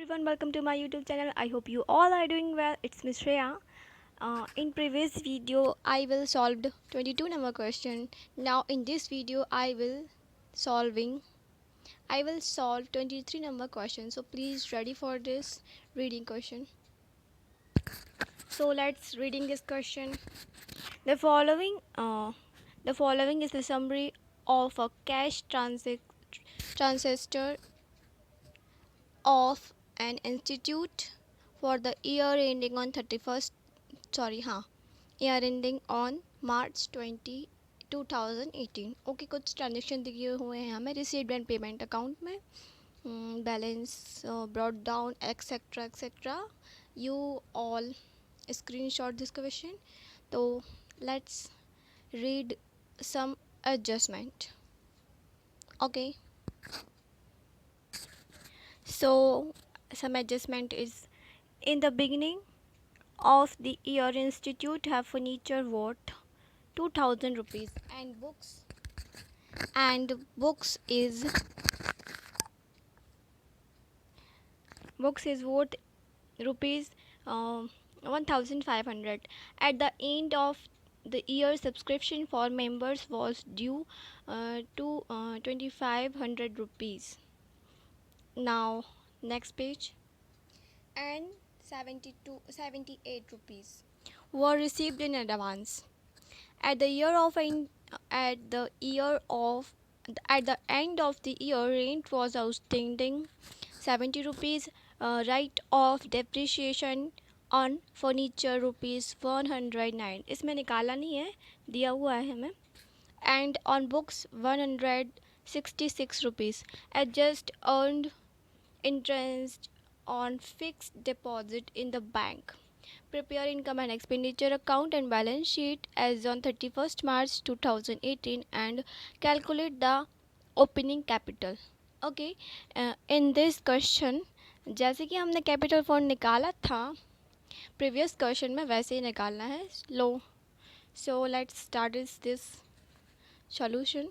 Everyone, welcome to my YouTube channel. I hope you all are doing well. It's Miss Shreya. In previous video I will solved 22 number question. Now in this video I will solve 23 number question. So please ready for this reading question. So let's reading this question. The following the following is the summary of a cash transistor of an institute for the year ending on 31st year ending on March 2018. Okay, कुछ transaction दिए हुए हैं हमें received and payment account में, balance brought down etcetera etcetera. You all screenshot this question. तो let's read some adjustment. Okay, so some adjustment is in the beginning of the year institute have furniture worth 2000 rupees and books is worth rupees 1500. At the end of the year subscription for members was due to 2500 rupees. Now next page. And 78 rupees were received in advance. At the year of at the year of at the end of the year, rent was outstanding 70 rupees. Right of depreciation on furniture rupees 109. इसमें निकाला नहीं है, दिया हुआ है हमें. And on books 166 rupees. Adjust earned interest on fixed deposit in the bank. Prepare income and expenditure account and balance sheet as on 31st March 2018 and calculate the opening capital. Okay, in this question जैसे कि हमने capital fund निकाला था previous question में, वैसे ही निकालना है. लो, so let's start this solution.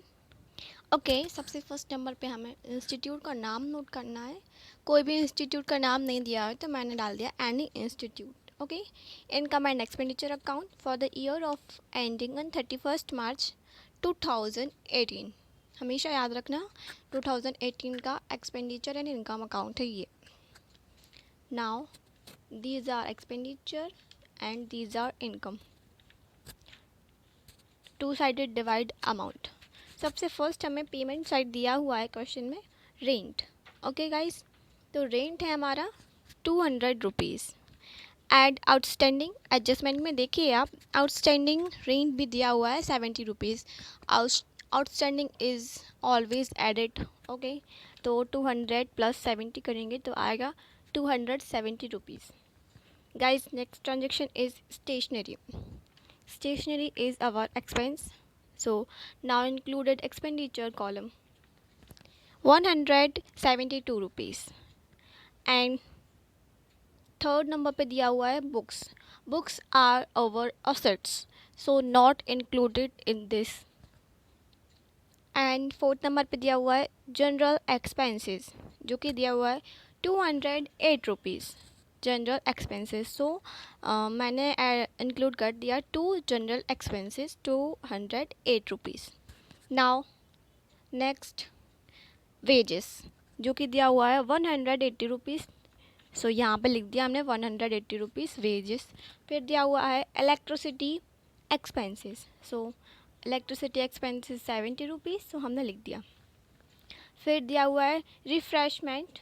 Okay, सबसे फर्स्ट नंबर पे हमें इंस्टीट्यूट का नाम नोट करना है. कोई भी इंस्टीट्यूट का नाम नहीं दिया है तो मैंने डाल दिया any institute. Okay, income and expenditure account for the year of ending on 31st March 2018. हमेशा याद रखना 2018 का एक्सपेंडिचर एंड इनकम अकाउंट है ये. Now these are expenditure and these are income. Two sided divide amount. सबसे first हमें payment side दिया हुआ है क्वेश्चन में रेंट. ओके गाइस, तो रेंट है हमारा 200 रुपीज़. एड आउटस्टैंडिंग एडजस्टमेंट में देखिए आप, आउटस्टैंडिंग रेंट भी दिया हुआ है 70 rupees. Outstanding is always added. Okay, तो 200 + 70 करेंगे तो आएगा 270 rupees. Guys, next transaction is stationery. Stationery is our expense. So now included expenditure column 172 rupees. And third number पे दिया हुआ है books. Books are our assets, so not included in this. And fourth number पे दिया हुआ है general expenses, जो कि दिया हुआ है 208 रुपीज़ जनरल एक्सपेंसेस. सो मैंने इंक्लूड कर दिया 2 general expenses 208 rupees. Now next wages, जो कि दिया हुआ है 180 रुपीज़. सो यहाँ पे लिख दिया हमने 180 रुपीज़ वेजेस. फिर दिया हुआ है इलेक्ट्रिसिटी एक्सपेंसेस. सो इलेक्ट्रिसिटी एक्सपेंसेस 70 रुपीज़, सो हमने लिख दिया. फिर दिया हुआ है रिफ़्रेशमेंट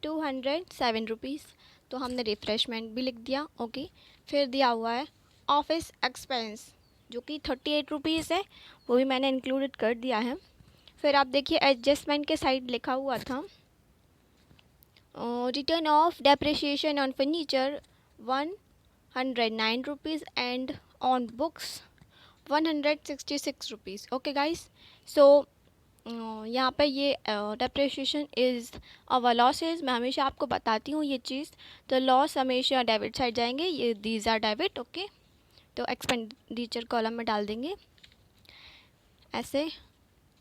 207 रुपीज़, तो हमने रिफ़्रेशमेंट भी लिख दिया. ओके, फिर दिया हुआ है ऑफिस एक्सपेंस, जो कि 38 रुपीज़ है, वो भी मैंने इंक्लूडेड कर दिया है. फिर आप देखिए एडजस्टमेंट के साइड लिखा हुआ था return of depreciation on furniture 109 rupees and on books 166 rupees. Okay guys, so यहाँ पे ये डेप्रिसिएशन इज़ अवर लॉसेज. मैं हमेशा आपको बताती हूँ ये चीज़, तो लॉस हमेशा डेबिट साइड जाएंगे, ये दीज आर डेबिट. ओके, तो एक्सपेंडिचर कॉलम में डाल देंगे ऐसे.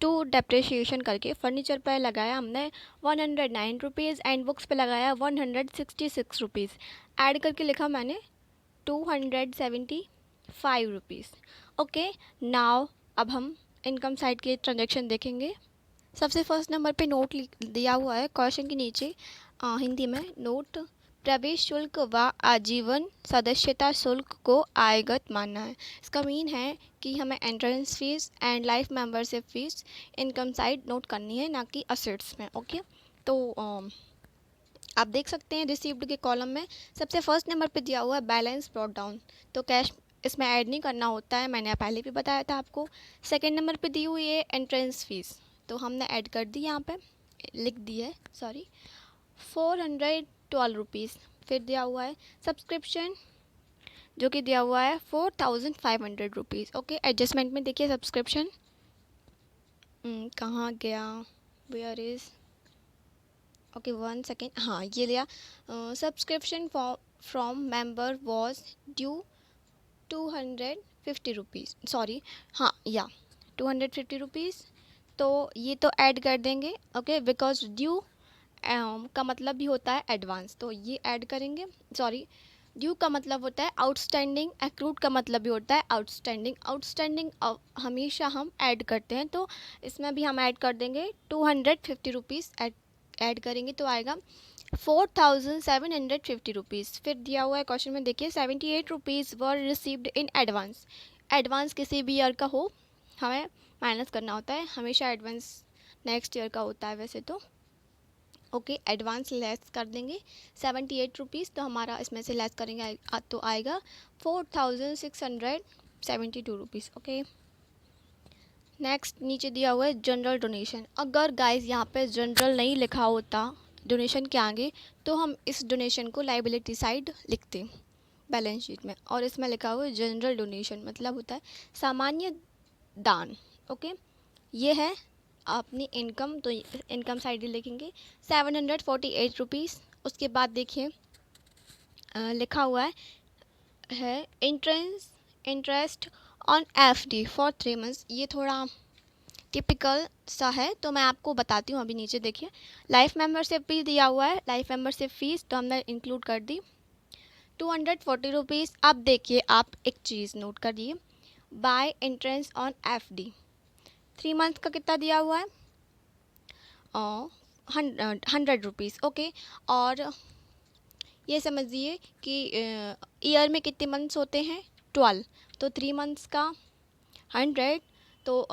टू डेप्रिसिएशन करके फर्नीचर पर लगाया हमने 109 रुपीज़ एंड बुक्स पे लगाया 166 रुपीज़। ऐड करके लिखा मैंने 275 रुपीज़। ओके, नाउ अब हम इनकम साइड के ट्रांजैक्शन देखेंगे। सबसे फर्स्ट नंबर पे नोट दिया हुआ है क्वेश्चन के नीचे हिंदी में, नोट प्रवेश शुल्क व आजीवन सदस्यता शुल्क को आयगत मानना है। इसका मीन है कि हमें entrance fees and life membership fees income side note करनी है, ना कि असेट्स में। ओके, तो आप देख सकते हैं रिसीव्ड के कॉलम में सबसे फर्स्ट नंबर पे दिया हुआ है बैलेंस ब्रॉट डाउन, तो कैश इसमें ऐड नहीं करना होता है, मैंने पहले भी बताया था आपको। सेकंड नंबर पे दी हुई है एंट्रेंस फीस, तो हमने ऐड कर दी, यहाँ पे लिख दी है, सॉरी, 412 रुपीज़। फिर दिया हुआ है सब्सक्रिप्शन, जो कि दिया हुआ है 4500 रुपीज़। ओके, एडजस्टमेंट में देखिए सब्सक्रिप्शन कहाँ गया, वेयर इज़, ओके 1 सेकेंड, हाँ ये लिया। Subscription from member was due 250 rupees, sorry, हाँ या 250 रुपीज़, तो ये तो ऐड कर देंगे। ओके, बिकॉज ड्यू का मतलब भी होता है एडवांस, तो ये ऐड करेंगे। सॉरी, ड्यू का मतलब होता है आउटस्टैंडिंग, एक्रूड का मतलब भी होता है आउटस्टैंडिंग। आउटस्टैंडिंग हमेशा हम ऐड करते हैं, तो इसमें भी हम ऐड कर देंगे 250 रुपीज़ ऐड करेंगे, तो आएगा 4750 रुपीज़। फिर दिया हुआ है क्वेश्चन में देखिए 78 rupees were received in advance. Advance किसी भी ईयर का हो हमें माइनस करना होता है, हमेशा एडवांस नेक्स्ट ईयर का होता है वैसे तो। ओके, एडवांस लेस कर देंगे 78 रुपीज़, तो हमारा इसमें से लेस करेंगे तो आएगा 4672 रुपीज़। ओके, नेक्स्ट नीचे दिया हुआ है जनरल डोनेशन। अगर गाइस यहाँ पे जनरल नहीं लिखा होता डोनेशन के आगे, तो हम इस डोनेशन को लाइबिलिटी साइड लिखते बैलेंस शीट में, और इसमें लिखा हुआ है जनरल डोनेशन, मतलब होता है सामान्य दान। ओके, ये है अपनी इनकम, तो इनकम साइड लिखेंगे 748 रुपीज़। उसके बाद देखिए लिखा हुआ है interest on FD for 3 months. ये थोड़ा टिपिकल सा है, तो मैं आपको बताती हूँ। अभी नीचे देखिए लाइफ मेंबरशिप भी दिया हुआ है, लाइफ मेंबरशिप फीस तो हमने इंक्लूड कर दी 240 रुपीज़। अब देखिए आप एक चीज़ नोट करिए, by interest on FD 3 month का कितना दिया हुआ है, 100 रुपीज़। ओके, और ये समझिए कि ईयर में कितने मंथ्स होते हैं 12, तो 3 मंथ्स का 100, तो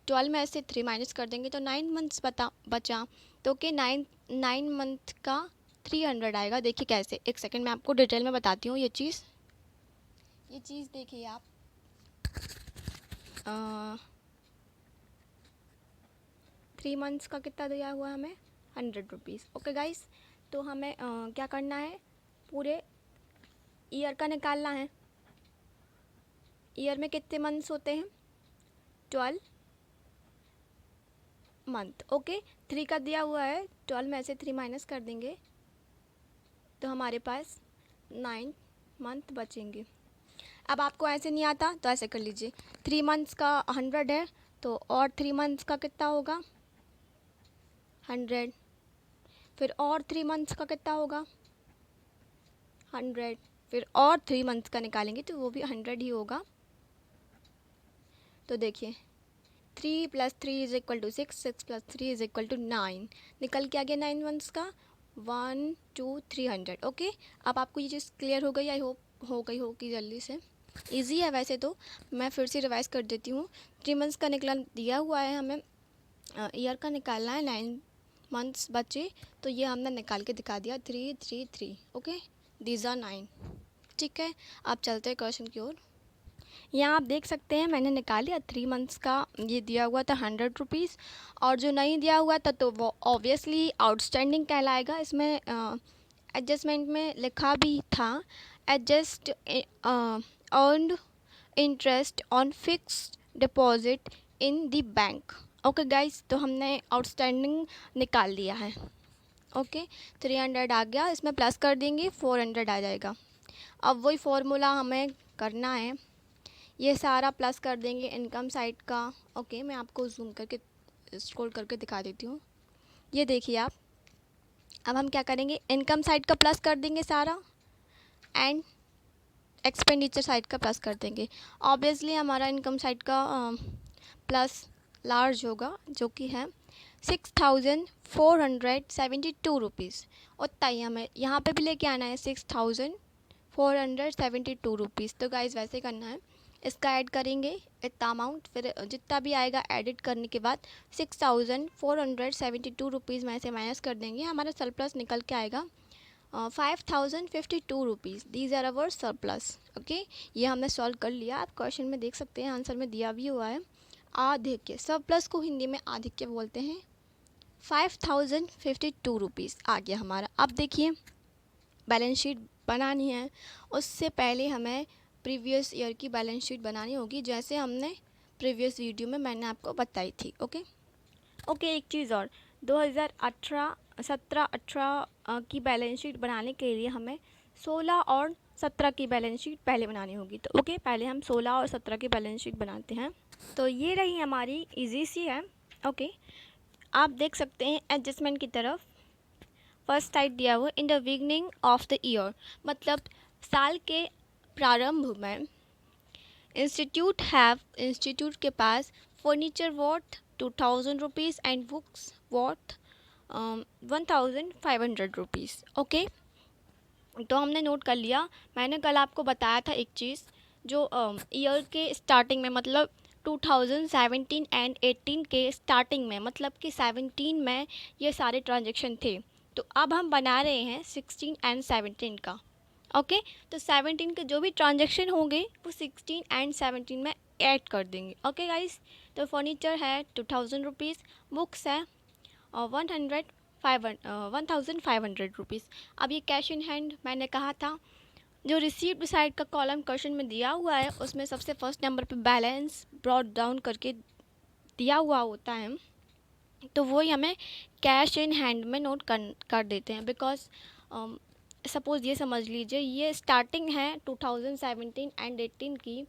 12 में से 3 माइनस कर देंगे तो 9 मंथ्स बचा, तो कि 9 मंथ का 300 आएगा। देखिए कैसे, एक सेकंड मैं आपको डिटेल में बताती हूँ ये चीज़ देखिए आप 3 मंथ्स का कितना दिया हुआ है हमें 100 रुपीज़। ओके गाइस, तो हमें क्या करना है, पूरे ईयर का निकालना है। ईयर में कितने मंथ्स होते हैं 12 मंथ। ओके, 3 का दिया हुआ है, 12 में से 3 माइनस कर देंगे तो हमारे पास 9 मंथ बचेंगे। अब आपको ऐसे नहीं आता तो ऐसे कर लीजिए, 3 मंथ्स का 100 है, तो और 3 मंथ्स का कितना होगा 100, फिर और 3 मंथ्स का कितना होगा 100, फिर और 3 मंथ्स का निकालेंगे तो वो भी 100 ही होगा। तो देखिए 3 + 3 = 6, 6 + 3 = 9, निकल के आ गया 9 मंथ्स का 1 2 300। ओके, अब आपको ये चीज़ क्लियर हो गई, आई होप हो गई होगी जल्दी से। इजी है वैसे तो, मैं फिर से रिवाइज़ कर देती हूँ। 3 मंथ्स का निकला दिया हुआ है हमें, ईयर का निकालना है, 9 मंथ्स बचे, तो ये हमने निकाल के दिखा दिया 3 3 3। Okay, these are 9। ठीक है, आप चलते हैं क्वेश्चन की ओर। यहाँ आप देख सकते हैं मैंने निकाल लिया 3 मंथ्स का, ये दिया हुआ था 100 रुपीज़, और जो नहीं दिया हुआ था तो वो ऑब्वियसली आउटस्टैंडिंग कहलाएगा। इसमें एडजस्टमेंट में लिखा भी था adjust earned interest on fixed deposit in the bank. Okay guys, तो हमने आउटस्टैंडिंग निकाल लिया है। ओके, 300 आ गया, इसमें प्लस कर देंगे 400 आ जाएगा। अब वही फॉर्मूला हमें करना है, ये सारा प्लस कर देंगे इनकम साइड का। ओके, मैं आपको जूम करके स्क्रॉल करके दिखा देती हूँ। ये देखिए आप, अब हम क्या करेंगे, इनकम साइड का प्लस कर देंगे सारा एंड एक्सपेंडिचर साइड का प्लस कर देंगे। ऑब्वियसली हमारा इनकम साइड का प्लस लार्ज होगा, जो कि है 6472 रुपीज़। उतना ही हमें यहाँ पे भी लेके आना है 6472 रुपीज़। तो गाइज़ वैसे करना है, इसका ऐड करेंगे इतना अमाउंट, फिर जितना भी आएगा एडिट करने के बाद 6472 रुपीज़ में से माइनस कर देंगे, हमारा सरप्लस निकल के आएगा 5052 rupees. These are our surplus. Okay, ये हमने सॉल्व कर लिया। आप क्वेश्चन में देख सकते हैं, आंसर में दिया भी हुआ है। आधिक्य, सरप्लस को हिंदी में आधिक्य बोलते हैं। 5052 रुपीज़ आ गया हमारा। अब देखिए, बैलेंस शीट बनानी है, उससे पहले हमें प्रीवियस ईयर की बैलेंस शीट बनानी होगी, जैसे हमने प्रीवियस वीडियो में मैंने आपको बताई थी। ओके, एक चीज़ और, 2017-18 की बैलेंस शीट बनाने के लिए हमें 16 और 17 की बैलेंस शीट पहले बनानी होगी। तो ओके, पहले हम 16 और 17 की बैलेंस शीट बनाते हैं। तो ये रही हमारी, इजी सी है। ओके, आप देख सकते हैं एडजस्टमेंट की तरफ फर्स्ट साइड दिया हुआ in the beginning of the year, मतलब साल के प्रारंभ में इंस्टीट्यूट के पास furniture worth 2000 rupees and books worth 1500 rupees. Okay, तो हमने नोट कर लिया। मैंने कल आपको बताया था एक चीज़, जो ईयर के स्टार्टिंग में, मतलब 2017 एंड 18 के स्टार्टिंग में, मतलब कि 17 में ये सारे ट्रांजेक्शन थे। तो अब हम बना रहे हैं 16 एंड 17 का। ओके, तो 17 के जो भी ट्रांजेक्शन होंगे वो 16 एंड 17 में ऐड कर देंगे। ओके गाइस, तो फर्नीचर है 2000 रुपीज़, बुक्स है 1500 रुपीज़। अब ये कैश इन हैंड मैंने कहा था, जो रिसीव्ड साइड का कॉलम क्वेश्चन में दिया हुआ है, उसमें सबसे फर्स्ट नंबर पे बैलेंस ब्रॉट डाउन करके दिया हुआ होता है, तो वही हमें कैश इन हैंड में नोट कर देते हैं। बिकॉज सपोज़ ये समझ लीजिए, ये स्टार्टिंग है 2017 एंड 18 की,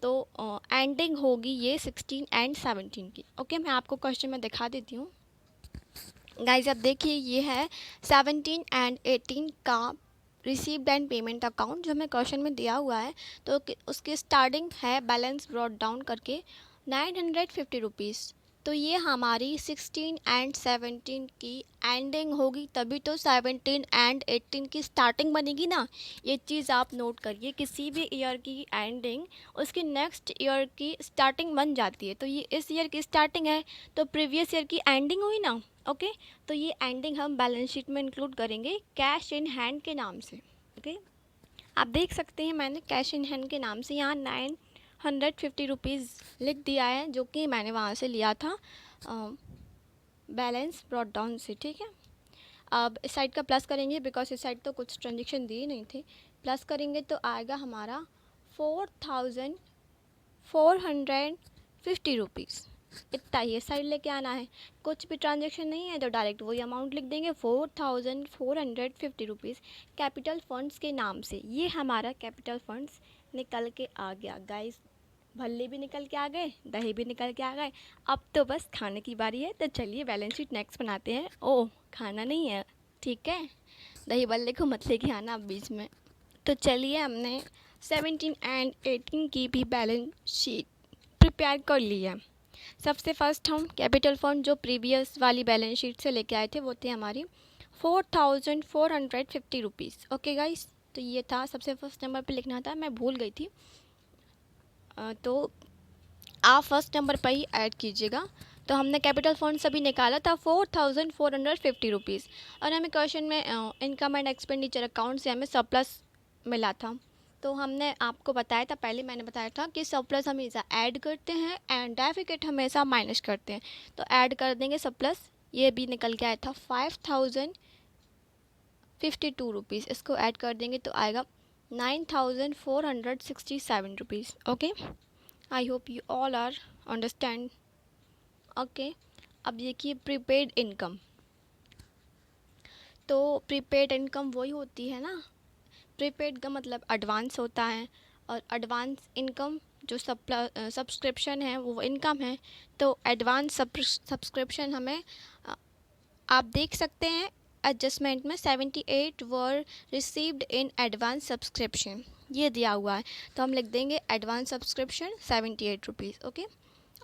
तो एंडिंग होगी ये 16 एंड 17 की। ओके, मैं आपको क्वेश्चन में दिखा देती हूँ। गाइज अब देखिए, ये है 17 एंड 18 का रिसीव्ड एंड पेमेंट अकाउंट, जो हमें क्वेश्चन में दिया हुआ है। तो उसकी स्टार्टिंग है बैलेंस ब्रॉट डाउन करके 950 रुपीज़। तो ये हमारी 16 एंड 17 की एंडिंग होगी, तभी तो 17 एंड 18 की स्टार्टिंग बनेगी ना। ये चीज़ आप नोट करिए, किसी भी ईयर की एंडिंग उसकी नेक्स्ट ईयर की स्टार्टिंग बन जाती है। तो ये इस ईयर की स्टार्टिंग है, तो प्रीवियस ईयर की एंडिंग हुई ना। ओके, तो ये एंडिंग हम बैलेंस शीट में इंक्लूड करेंगे कैश इन हैंड के नाम से। ओके, आप देख सकते हैं मैंने कैश इन हैंड के नाम से यहाँ 950 रुपीज़ लिख दिया है, जो कि मैंने वहाँ से लिया था बैलेंस ब्रॉट डाउन से। ठीक है, अब इस साइड का प्लस करेंगे, बिकॉज इस साइड तो कुछ ट्रांजेक्शन दिए नहीं थे। प्लस करेंगे तो आएगा हमारा 4450 रुपीज़। इतना ही साइड लेके आना है, कुछ भी ट्रांजेक्शन नहीं है तो डायरेक्ट वही अमाउंट लिख देंगे 4450 रुपीज़ कैपिटल फंड्स के नाम से। ये हमारा कैपिटल फंड्स निकल के आ गया गाइस। भल्ले भी निकल के आ गए, दही भी निकल के आ गए। अब तो बस खाने की बारी है, तो चलिए बैलेंस शीट नेक्स्ट बनाते हैं। ओह, खाना नहीं है, ठीक है, दही भल्ले को मत लेके आना अब बीच में। तो चलिए, हमने 17 एंड 18 की भी बैलेंस शीट प्रिपेयर कर ली है। सबसे फर्स्ट हम कैपिटल फंड जो प्रीवियस वाली बैलेंस शीट से लेके आए थे, वो थे हमारी 4450 रुपीज़। ओके गाइस, तो ये था, सबसे फर्स्ट नंबर पे लिखना था, मैं भूल गई थी। तो आप फर्स्ट नंबर पर ही ऐड कीजिएगा। तो हमने कैपिटल फंड सभी निकाला था 4450 रुपीज़, और हमें क्वेश्चन में इनकम एंड एक्सपेंडिचर अकाउंट से हमें सरप्लस मिला था। तो हमने आपको बताया था, पहले मैंने बताया था कि सरप्लस हमेशा ऐड करते हैं एंड डेफिकेट हमेशा माइनस करते हैं। तो ऐड कर देंगे सरप्लस, ये भी निकल के आया था 5052 रुपीज़। इसको ऐड कर देंगे तो आएगा 9467 rupees. Okay, I hope you all are understand. Okay, अब देखिए प्रीपेड इनकम। तो प्रीपेड इनकम वही होती है ना, प्रीपेड का मतलब एडवांस होता है, और एडवांस इनकम जो सब्सक्रिप्शन है वो इनकम है, तो एडवांस सब्सक्रिप्शन हमें आप देख सकते हैं एडजस्टमेंट में 78 वर रिसीव्ड इन एडवांस सब्सक्रिप्शन, ये दिया हुआ है, तो हम लिख देंगे advance subscription 78 rupees. Okay.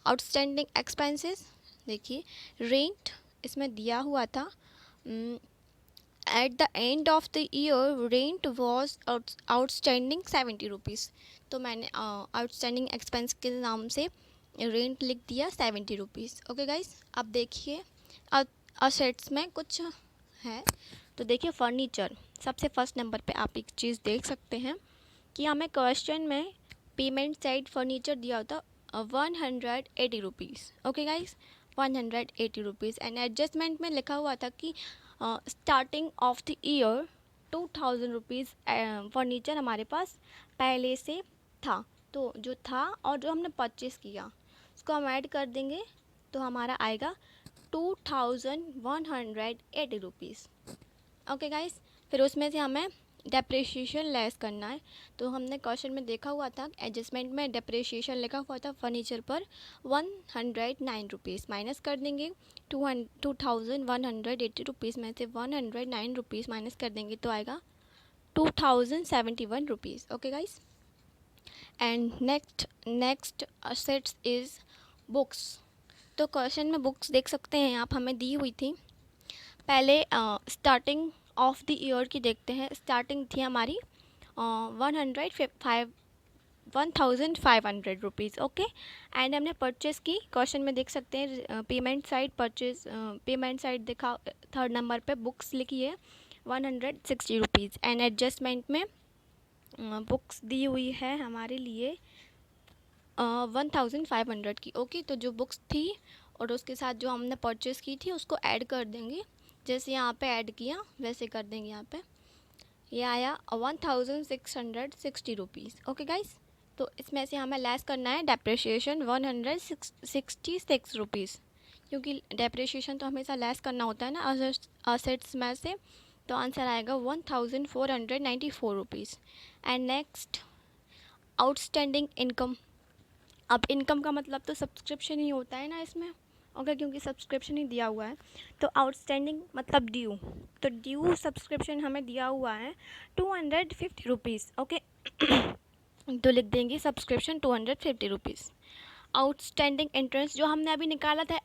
Outstanding expenses देखिए, रेंट इसमें दिया हुआ था at the end of the year rent was outstanding 70 rupees, तो मैंने आउटस्टैंडिंग एक्सपेंस के नाम से रेंट लिख दिया 70 रुपीज़। ओके गाइस, अब देखिए असेट्स में कुछ है, तो देखिए फर्नीचर सबसे फर्स्ट नंबर पे आप एक चीज़ देख सकते हैं कि हमें क्वेश्चन में पेमेंट साइड फर्नीचर दिया होता 180 rupees. Okay guys, 180 rupees and adjustment में लिखा हुआ था कि starting of the year 2000 rupees furniture हमारे पास पहले से था, तो जो था और जो हमने परचेज़ किया उसको हम ऐड कर देंगे तो हमारा आएगा 2180 रुपीज़। ओके गाइस, फिर उसमें से हमें डेप्रिसिएशन लेस करना है, तो हमने क्वेश्चन में देखा हुआ था एडजस्टमेंट में डेप्रिसिएशन लिखा हुआ था फर्नीचर पर 109 रुपीज़, माइनस कर देंगे 2180 रुपीज़ में से 109 रुपीज़ माइनस कर देंगे तो आएगा 2071 rupees. Okay guys, and next assets is books, तो क्वेश्चन में बुक्स देख सकते हैं आप, हमें दी हुई थी पहले स्टार्टिंग ऑफ द ईयर की देखते हैं। स्टार्टिंग थी हमारी 1500 रुपीज़। ओके, एंड हमने परचेज़ की, क्वेश्चन में देख सकते हैं payment side purchase, payment side देखा थर्ड नंबर पे बुक्स लिखी है 160 रुपीज़ एंड एडजस्टमेंट में बुक्स दी हुई है हमारे लिए 1500 की। ओके, तो जो बुक्स थी और उसके साथ जो हमने परचेज़ की थी उसको ऐड कर देंगे, जैसे यहाँ पे ऐड किया वैसे कर देंगे। यहाँ पे ये आया 1660 रुपीज़। ओके गाइस, तो इसमें से हमें लेस करना है डेप्रिसिएशन 166 रुपीज़, क्योंकि डेप्रिसिएशन तो हमेशा लेस करना होता है ना असेट्स में से, तो आंसर आएगा 1494 rupees. And next outstanding income, अब इनकम का मतलब तो सब्सक्रिप्शन ही होता है ना इसमें। ओके, क्योंकि सब्सक्रिप्शन ही दिया हुआ है, तो आउटस्टैंडिंग मतलब ड्यू, तो ड्यू सब्सक्रिप्शन हमें दिया हुआ है 250 रुपीज़। ओके, तो लिख देंगे सब्सक्रिप्शन 250 रुपीज़। आउटस्टैंडिंग इंटरेस्ट जो हमने अभी निकाला था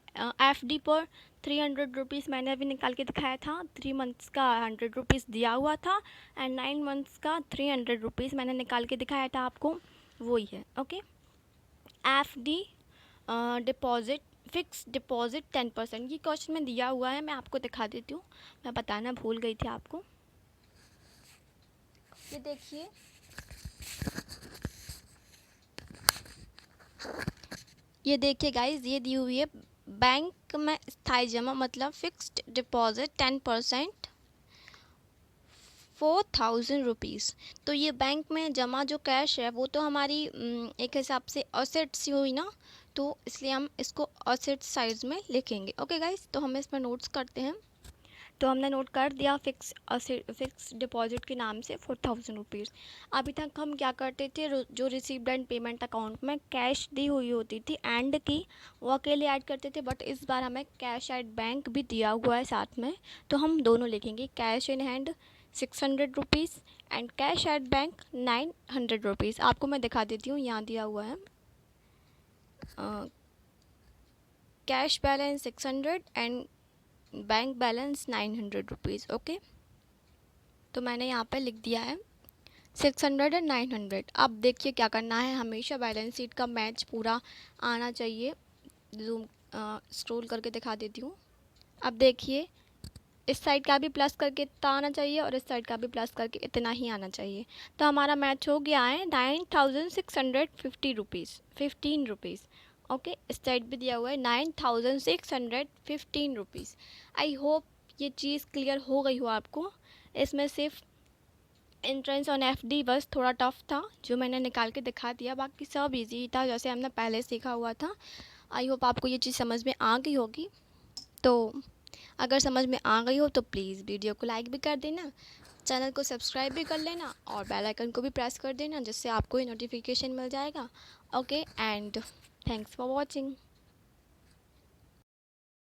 एफडी पर 300 रुपीज़ मैंने अभी निकाल के दिखाया था, 3 मंथ्स का 100 रुपीज़ दिया हुआ था एंड 9 मंथ्स का 300 रुपीज़ मैंने निकाल के दिखाया था आपको, वही है। Okay, FD deposit fix deposit 10%, ये क्वेश्चन में दिया हुआ है, मैं आपको दिखा देती हूँ, मैं बताना भूल गई थी आपको। ये देखिए, ये देखिए गाइज, ये दी हुई है बैंक में स्थायी जमा मतलब फिक्स्ड डिपॉजिट 10% 4000 रुपीज़, तो ये बैंक में जमा जो कैश है वो तो हमारी एक हिसाब से असेट्स ही हुई ना, तो इसलिए हम इसको असेट साइज में लिखेंगे। ओके गाइस, तो हम इसमें नोट्स करते हैं, तो हमने नोट कर दिया फिक्स डिपॉजिट के नाम से 4000 रुपीज़। अभी तक हम क्या करते थे, जो रिसीव्ड एंड पेमेंट अकाउंट में कैश दी हुई होती थी एंड की, वो अकेले ऐड करते थे, बट इस बार हमें कैश एट बैंक भी दिया हुआ है साथ में, तो हम दोनों लिखेंगे, cash in hand 600 rupees and cash at bank 900 rupees. आपको मैं दिखा देती हूँ, यहाँ दिया हुआ है cash balance 600 and bank balance 900 rupees. Okay, तो मैंने यहाँ पे लिख दिया है 600 एंड 900। अब देखिए क्या करना है, हमेशा बैलेंस शीट का मैच पूरा आना चाहिए। जूम स्क्रॉल करके दिखा देती हूँ। अब देखिए, इस साइड का भी प्लस करके इतना आना चाहिए और इस साइड का भी प्लस करके इतना ही आना चाहिए, तो हमारा मैच हो गया है 9650 रुपीज़ 15 रुपीज़। ओके, इस साइड भी दिया हुआ है 9615 रुपीज़। आई होप ये चीज़ क्लियर हो गई हो आपको। इसमें सिर्फ एंट्रेंस ऑन एफडी बस थोड़ा टफ था, जो मैंने निकाल के दिखा दिया, बाकी सब इजी था जैसे हमने पहले सीखा हुआ था। आई होप आपको ये चीज़ समझ में आ गई होगी। तो अगर समझ में आ गई हो तो प्लीज़ वीडियो को लाइक भी कर देना चैनल को सब्सक्राइब भी कर लेना और बेल आइकन को भी प्रेस कर देना, जिससे आपको ही नोटिफिकेशन मिल जाएगा। Okay, and thanks for watching.